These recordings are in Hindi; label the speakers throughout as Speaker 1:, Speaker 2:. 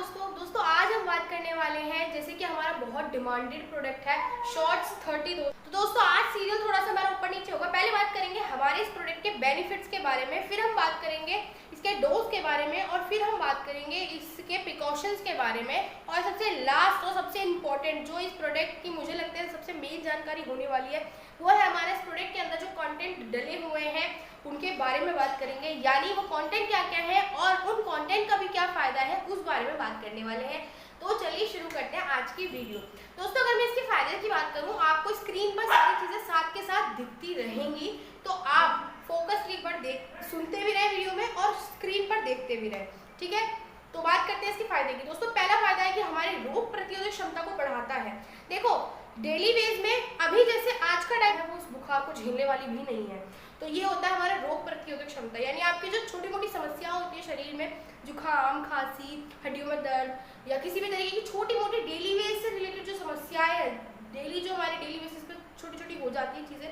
Speaker 1: दोस्तों आज हम बात करने वाले हैं जैसे कि हमारा बहुत डिमांडेड प्रोडक्ट है शॉर्ट्स 30। तो दोस्तों आज सीरियल थोड़ा सा हमारा ऊपर नीचे होगा। पहले बात करेंगे हमारे इस प्रोडक्ट के बेनिफिट्स के बारे में, फिर हम बात करेंगे इसके डोज के बारे में और फिर हम बात करेंगे इसके प्रिकॉशंस के बारे में और सबसे लास्ट और सबसे इम्पोर्टेंट जो इस प्रोडक्ट की मुझे लगता है सबसे मेन जानकारी होने वाली है वो है हमारे इस प्रोडक्ट के अंदर जो कंटेंट डले हुए हैं उनके बारे में बात करेंगे, यानी वो कंटेंट क्या क्या है और उन कंटेंट का भी क्या फायदा है उस बारे में बात करने वाले हैं। तो चलिए शुरू करते हैं आज की वीडियो। दोस्तों अगर मैं इसके फायदे की बात करूं, आपको स्क्रीन पर सारी चीजें साथ के साथ दिखती रहेंगी तो आप फोकसली एक बार सुनते भी रहे वीडियो में और स्क्रीन पर देखते भी रहे, ठीक है। तो बात करते हैं इसके फायदे की। दोस्तों पहला फायदा है कि हमारी रोग प्रतिरोधक क्षमता को बढ़ाता है। देखो डेली बेस में अभी जैसे आज का टाइम है वो उस बुखार को झेलने वाली भी नहीं है, तो ये होता है हमारा रोग प्रतिरोधक क्षमता, यानी आपकी जो छोटी मोटी समस्याएं होती है शरीर में, जुकाम खांसी हड्डियों में दर्द या किसी भी तरीके की छोटी मोटी डेली बेस से रिलेटेड जो समस्याएं हैं, डेली जो हमारे डेली बेसिस पे छोटी छोटी हो जाती है चीजें,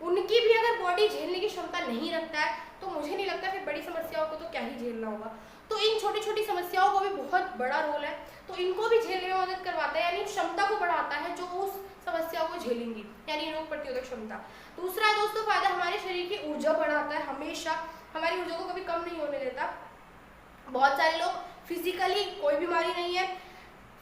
Speaker 1: उनकी भी अगर बॉडी झेलने की क्षमता नहीं रखता है तो मुझे नहीं लगता फिर बड़ी समस्याओं को तो क्या ही झेलना होगा। तो इन छोटी छोटी समस्याओं का भी बहुत बड़ा रोल है, तो इनको भी झेलने में मदद करवाता है, यानी क्षमता को बढ़ाता है जो उस समस्याओं को झेलेंगी, यानी रोग प्रतिरोधक क्षमता। दूसरा है दोस्तों फायदा हमारे शरीर की ऊर्जा बढ़ाता है, हमेशा हमारी ऊर्जा को कभी कम नहीं होने देता। बहुत सारे लोग फिजिकली कोई बीमारी नहीं है,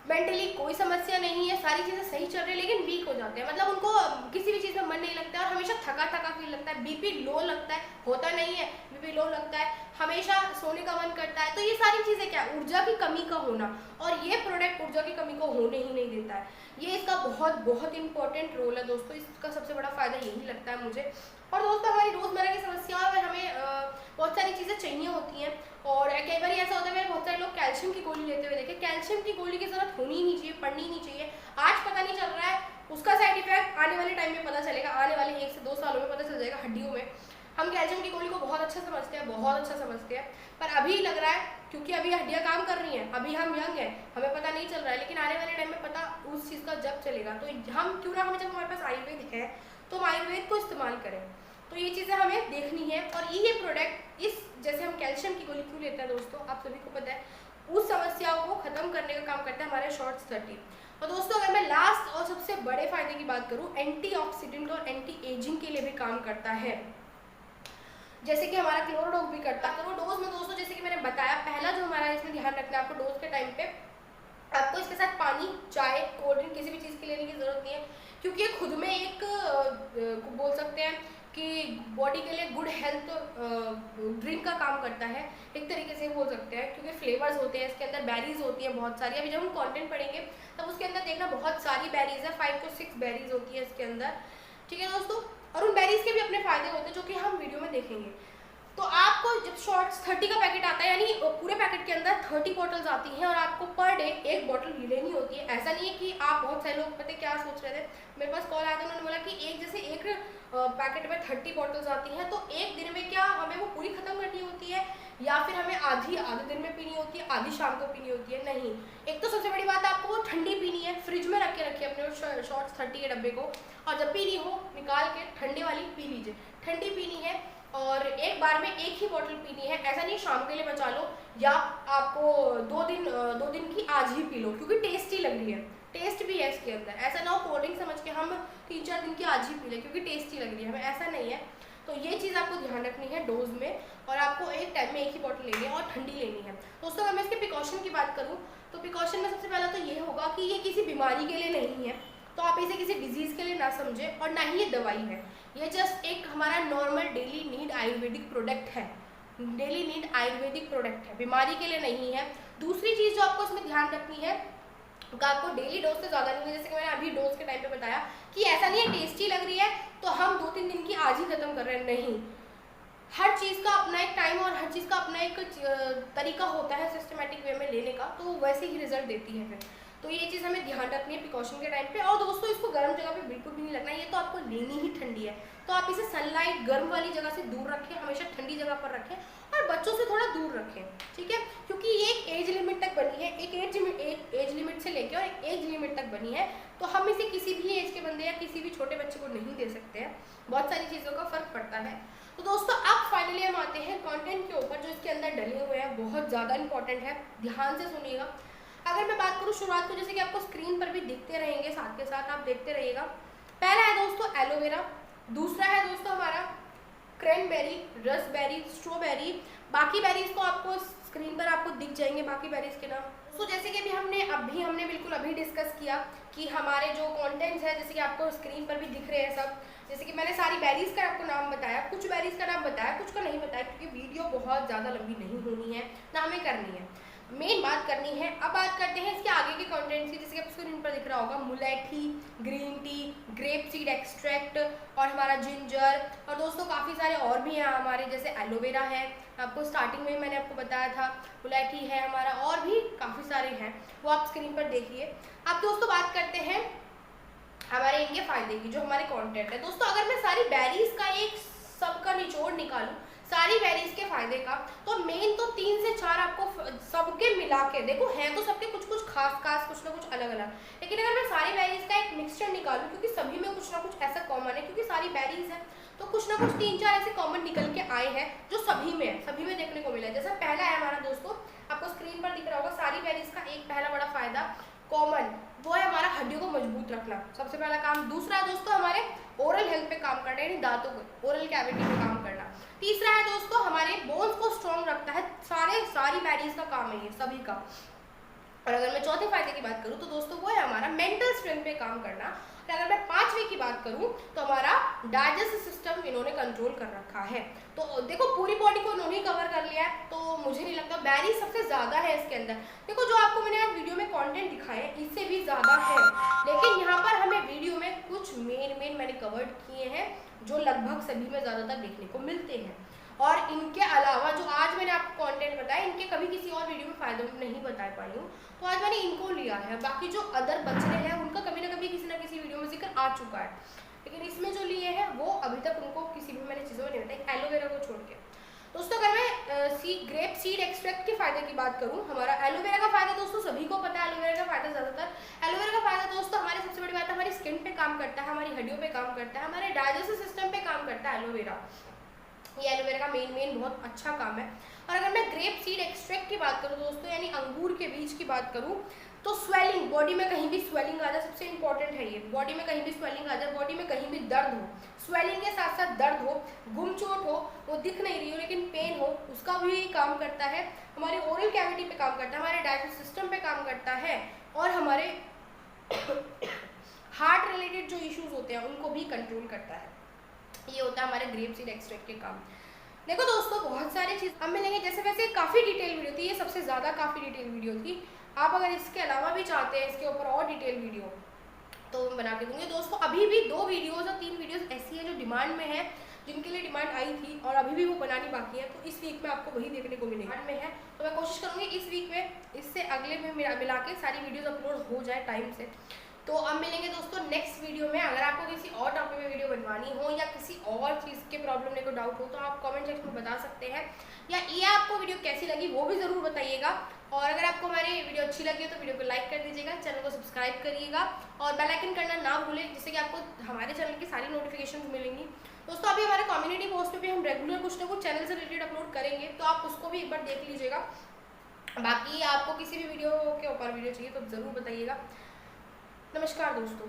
Speaker 1: मेंटली कोई समस्या नहीं है, सारी चीजें सही चल रही है लेकिन वीक हो जाते हैं, मतलब उनको किसी भी चीज में मन नहीं लगता है और हमेशा थका थका फील लगता है, बीपी लो लगता है, होता नहीं है बीपी लो लगता है, हमेशा सोने का मन करता है। तो ये सारी चीजें क्या, ऊर्जा की कमी का होना, और ये प्रोडक्ट ऊर्जा की कमी को होने ही नहीं देता है। ये इसका बहुत बहुत इंपॉर्टेंट रोल है दोस्तों, इसका सबसे बड़ा फायदा यही लगता है मुझे। और दोस्तों हमारी रोजमर्रा की समस्याओं में हमें बहुत सारी चीजें चाहिए होती हैं और कई बार ऐसा होता है मैंने बहुत सारे लोग कैल्शियम की गोली लेते हुए देखे। कैल्शियम की गोली की जरूरत होनी ही नहीं चाहिए, पड़नी ही नहीं चाहिए। आज पता नहीं चल रहा है, उसका साइड इफेक्ट आने वाले टाइम में पता चलेगा, आने वाले 1 से 2 सालों में पता चल जाएगा हड्डियों में। हम कैल्शियम की गोली को बहुत अच्छा समझते हैं, बहुत अच्छा समझते हैं, पर अभी लग रहा है क्योंकि अभी हड्डियां काम कर रही हैं, अभी हम यंग हैं, हमें पता नहीं चल रहा है, लेकिन आने वाले टाइम में पता उस चीज़ का जब चलेगा तो हम क्यों ना, हमें जब हमारे पास आयुर्वेद है तो हम आयुर्वेद को इस्तेमाल करें। तो ये चीज़ें हमें देखनी है। और ये प्रोडक्ट इस जैसे हम कैल्शियम की गोली क्यों लेते हैं दोस्तों, आप सभी को पता है, उस समस्याओं को खत्म करने का काम करता है हमारे शॉर्ट्स 30। और दोस्तों अगर मैं लास्ट और सबसे बड़े फायदे की बात करूं, एंटीऑक्सीडेंट और एंटी एजिंग के लिए भी काम करता है, जैसे कि हमारा क्लोरोडोज भी करता है। क्लोरोडोज में दोस्तों जैसे कि मैंने बताया, पहला जो हमारा इसमें ध्यान रखना है आपको, डोज के टाइम पे आपको इसके साथ पानी, चाय, कोल्ड ड्रिंक किसी भी चीज़ की लेने की जरूरत नहीं है, क्योंकि ये खुद में एक बोल सकते हैं कि बॉडी के लिए गुड हेल्थ ड्रिंक का काम करता है, एक तरीके से बोल सकते हैं, क्योंकि फ्लेवर्स होते हैं इसके अंदर, बेरीज होती हैं बहुत सारी। अभी जब हम कंटेंट पढ़ेंगे तब उसके अंदर देखना बहुत सारी बेरीज है, 5 to 6 बेरीज होती है इसके अंदर, ठीक है दोस्तों। और उन बेरीज के भी अपने फायदे होते हैं जो कि हम वीडियो में देखेंगे। तो आपको जब शॉर्ट्स 30 का पैकेट आता है, यानी पूरे पैकेट के अंदर 30 बॉटल्स आती हैं और आपको पर डे 1 बॉटल लेनी होती है। ऐसा नहीं है कि आप, बहुत सारे लोग पता क्या सोच रहे थे, मेरे पास कॉल आया था, उन्होंने बोला कि एक पैकेट में 30 बॉटल्स आती हैं तो एक दिन में क्या हमें वो पूरी खत्म करनी होती है या फिर हमें आधे दिन में पीनी होती है, आधी शाम को पीनी होती है? नहीं, एक तो सबसे बड़ी बात आपको वो ठंडी पीनी है, फ्रिज में रख के रखिए अपने शॉर्ट्स 30 के डब्बे को, और जब पीनी हो निकाल के ठंडे वाली पी लीजिए। ठंडी पीनी है और एक बार में 1 ही बॉटल पीनी है, ऐसा नहीं शाम के लिए बचा लो या आपको 2 दिन की आज ही पी लो क्योंकि टेस्टी लग रही है, टेस्ट भी है इसके अंदर। ऐसा ना हो कोल्ड ड्रिंक समझ के हम 3-4 दिन की आज ही पी लें क्योंकि टेस्टी लग रही है हमें, ऐसा नहीं है। तो ये चीज़ आपको ध्यान रखनी है डोज में, और आपको एक टाइम में 1 ही बॉटल लेनी है और ठंडी लेनी है। दोस्तों अगर मैं इसके प्रिकॉशन की बात करूँ तो प्रिकॉशन में सबसे पहला तो ये होगा कि ये किसी बीमारी के लिए नहीं है, तो आप इसे किसी डिजीज़ के लिए ना समझें, और ना ही ये दवाई है, ये जस्ट एक हमारा normal daily need Ayurvedic product है, डेली नीड आयुर्वेदिक प्रोडक्ट है, बीमारी के लिए नहीं है। दूसरी चीज़ जो आपको इसमें ध्यान रखनी है कि आपको डेली डोज से ज़्यादा नहीं है, जैसे कि मैंने अभी डोज के टाइम पे बताया कि ऐसा नहीं है टेस्टी लग रही है तो हम 2-3 दिन की आज ही खत्म कर रहे हैं, नहीं। हर चीज़ का अपना एक टाइम और हर चीज़ का अपना एक तरीका होता है सिस्टमेटिक वे में लेने का, तो वैसे ही रिजल्ट देती है फिर। तो ये चीज़ हमें ध्यान रखनी है प्रिकॉशन के टाइम पे। और दोस्तों इसको गर्म जगह पे बिल्कुल भी नहीं रखना है, ये तो आपको लेनी ही ठंडी है, तो आप इसे सनलाइट गर्म वाली जगह से दूर रखें, हमेशा ठंडी जगह पर रखें और बच्चों से थोड़ा दूर रखें, ठीक है, क्योंकि ये एक एज लिमिट तक बनी है, एक एज लिमिट से लेकर और एक एज लिमिट तक बनी है, तो हम इसे किसी भी एज के बंदे या किसी भी छोटे बच्चे को नहीं दे सकते हैं, बहुत सारी चीज़ों का फर्क पड़ता है। तो दोस्तों अब फाइनली हम आते हैं कंटेंट के ऊपर जो इसके अंदर डले हुए हैं, बहुत ज़्यादा इंपॉर्टेंट है, ध्यान से सुनिएगा। अगर मैं बात करूँ शुरुआत को, जैसे कि आपको स्क्रीन पर भी दिखते रहेंगे, साथ के साथ आप देखते रहिएगा। पहला है दोस्तों एलोवेरा, दूसरा है दोस्तों हमारा क्रैनबेरी, रसबेरी, स्ट्रॉबेरी। बाकी बेरीज तो आपको स्क्रीन पर आपको दिख जाएंगे, बाकी बेरीज के नाम। तो जैसे कि हमने बिल्कुल अभी डिस्कस किया कि हमारे जो कंटेंट्स है, जैसे कि आपको स्क्रीन पर भी दिख रहे हैं सब, जैसे कि मैंने सारी बेरीज का आपको नाम बताया, कुछ बेरीज का नाम बताया, कुछ का नहीं बताया, क्योंकि वीडियो बहुत ज़्यादा लंबी नहीं होनी है ना हमें करनी है, मेन बात करनी है। अब बात करते हैं इसके आगे के कंटेंट्स की, जैसे कि आपको स्क्रीन पर दिख रहा होगा मुलेठी, green tea, grape seed extract और हमारा जिंजर, और दोस्तों काफ़ी सारे और भी हैं हमारे, जैसे एलोवेरा है, आपको स्टार्टिंग में मैंने आपको बताया था, मुलेठी है हमारा, और भी काफ़ी सारे हैं, वो आप स्क्रीन पर देखिए। अब दोस्तों बात करते हैं हमारे इनके फायदे की, जो हमारे कंटेंट है। दोस्तों अगर मैं सारी बेरीज का एक सबका निचोड़ निकालूं, सारी बेरीज के फायदे का, तो मेन तो 3 से 4 आपको सबके मिला के, देखो है तो सबके कुछ कुछ खास कुछ ना कुछ अलग अलग, लेकिन अगर मैं सारी बेरीज का एक मिक्सचर निकालूं, क्योंकि सभी में कुछ ना कुछ ऐसा कॉमन है, क्योंकि सारी बेरीज है तो कुछ ना कुछ 3-4 ऐसे कॉमन निकल के आए हैं जो सभी में है, सभी में देखने को मिला है। जैसा पहला है हमारा दोस्तों, आपको स्क्रीन पर दिख रहा होगा, सारी बेरीज का एक पहला बड़ा फायदा कॉमन, वो है हमारा हड्डियों को मजबूत रखना, सबसे पहला काम। दूसरा है दोस्तों हमारे ओरल हेल्थ पे काम करना, यानी दांतों को, ओरल कैविटी पे काम करना। तीसरा है दोस्तों हमारे बोन्स को स्ट्रॉन्ग रखता है, सारी बेरीज का काम है ये सभी का। और अगर मैं चौथे फायदे की बात करूं तो दोस्तों वो है हमारा मेंटल स्ट्रेंथ पे काम करना। और अगर मैं 5वें की बात करूं तो हमारा डाइजेस्टिव सिस्टम इन्होंने कंट्रोल कर रखा है। तो देखो पूरी बॉडी को इन्होंने कवर कर लिया है, तो मुझे नहीं लगता बेरीज सबसे ज़्यादा है इसके अंदर। देखो जो आपको मैंने आज वीडियो में कंटेंट दिखाए हैं इससे भी ज़्यादा है, लेकिन यहाँ पर हमें वीडियो में कुछ मेन मैंने कवर किए हैं जो लगभग सभी में ज़्यादातर देखने को मिलते हैं। और इनके अलावा जो आज मैंने आपको कंटेंट बताया, इनके कभी किसी और वीडियो में फायदे नहीं बता पाई हूँ, तो आज मैंने इनको लिया है। बाकी जो अदर बच रहे हैं उनका कभी ना कभी किसी ना किसी वीडियो में जिक्र आ चुका है, लेकिन इसमें जो लिए हैं वो अभी तक उनको किसी भी मैंने चीज़ों में नहीं बताई, एलोवेरा को छोड़ के। दोस्तों अगर मैं ग्रेप सीड एक्सट्रैक्ट के फायदे की बात करूँ, हमारा एलोवेरा का फायदा दोस्तों सभी को पता है, एलोवेरा का फायदा ज़्यादातर। एलोवेरा का फायदा दोस्तों हमारे सबसे बड़ी बात है, हमारी स्किन पे काम करता है, हमारी हड्डियों पे काम करता है, हमारे डाइजेस्टिव सिस्टम पे काम करता है एलोवेरा। ये एलोवेरा का मेन बहुत अच्छा काम है। और अगर मैं ग्रेप सीड एक्सट्रैक्ट की बात करूँ दोस्तों, यानी अंगूर के बीज की बात करूँ, तो स्वेलिंग, बॉडी में कहीं भी स्वेलिंग आ जाए, सबसे इंपॉर्टेंट है ये, बॉडी में कहीं भी स्वेलिंग आ जाए, बॉडी में कहीं भी दर्द हो, स्वेलिंग के साथ साथ दर्द हो, गुमचोट हो, वो दिख नहीं रही हो लेकिन पेन हो, उसका भी काम करता है। हमारे ओरल कैविटी पे काम करता है, हमारे डाइजेस्टिव सिस्टम पे काम करता है, और हमारे हार्ट रिलेटेड जो इश्यूज होते हैं उनको भी कंट्रोल करता है। ये होता है हमारे ग्रेप सीड एक्सट्रैक्ट के काम। देखो दोस्तों बहुत सारी चीज़ हम मिलेंगे, जैसे वैसे काफ़ी डिटेल वीडियो थी, ये सबसे ज़्यादा काफ़ी डिटेल वीडियो थी। आप अगर इसके अलावा भी चाहते हैं इसके ऊपर और डिटेल वीडियो, तो मैं बना के दूंगी। दोस्तों अभी भी 2 वीडियोज़ और 3 वीडियोज़ ऐसी है जो डिमांड में है, जिनके लिए डिमांड आई थी और अभी भी वो बनानी बाकी है, तो इस वीक में आपको वही देखने को मिलेगा। डिमांड में है तो मैं कोशिश करूँगी इस वीक में, इससे अगले में मिला के सारी वीडियोज़ अपलोड हो जाए टाइम से। तो अब मिलेंगे दोस्तों नेक्स्ट वीडियो में। अगर आपको किसी और टॉपिक में वीडियो बनवानी हो या किसी और चीज़ के प्रॉब्लम में कोई डाउट हो तो आप कमेंट सेक्शन में बता सकते हैं, या ये आपको वीडियो कैसी लगी वो भी ज़रूर बताइएगा। और अगर आपको हमारी वीडियो अच्छी लगी तो वीडियो को लाइक कर दीजिएगा, चैनल को सब्सक्राइब करिएगा और बेल आइकन करना ना भूलें, जिससे कि आपको हमारे चैनल की सारी नोटिफिकेशन मिलेंगी। दोस्तों अभी हमारे कम्युनिटी पोस्ट पे भी हम रेगुलर कुछ ना कुछ चैनल से रिलेटेड अपलोड करेंगे, तो आप उसको भी एक बार देख लीजिएगा। बाकी आपको किसी भी वीडियो के ऊपर वीडियो चाहिए तो ज़रूर बताइएगा। नमस्कार दोस्तों।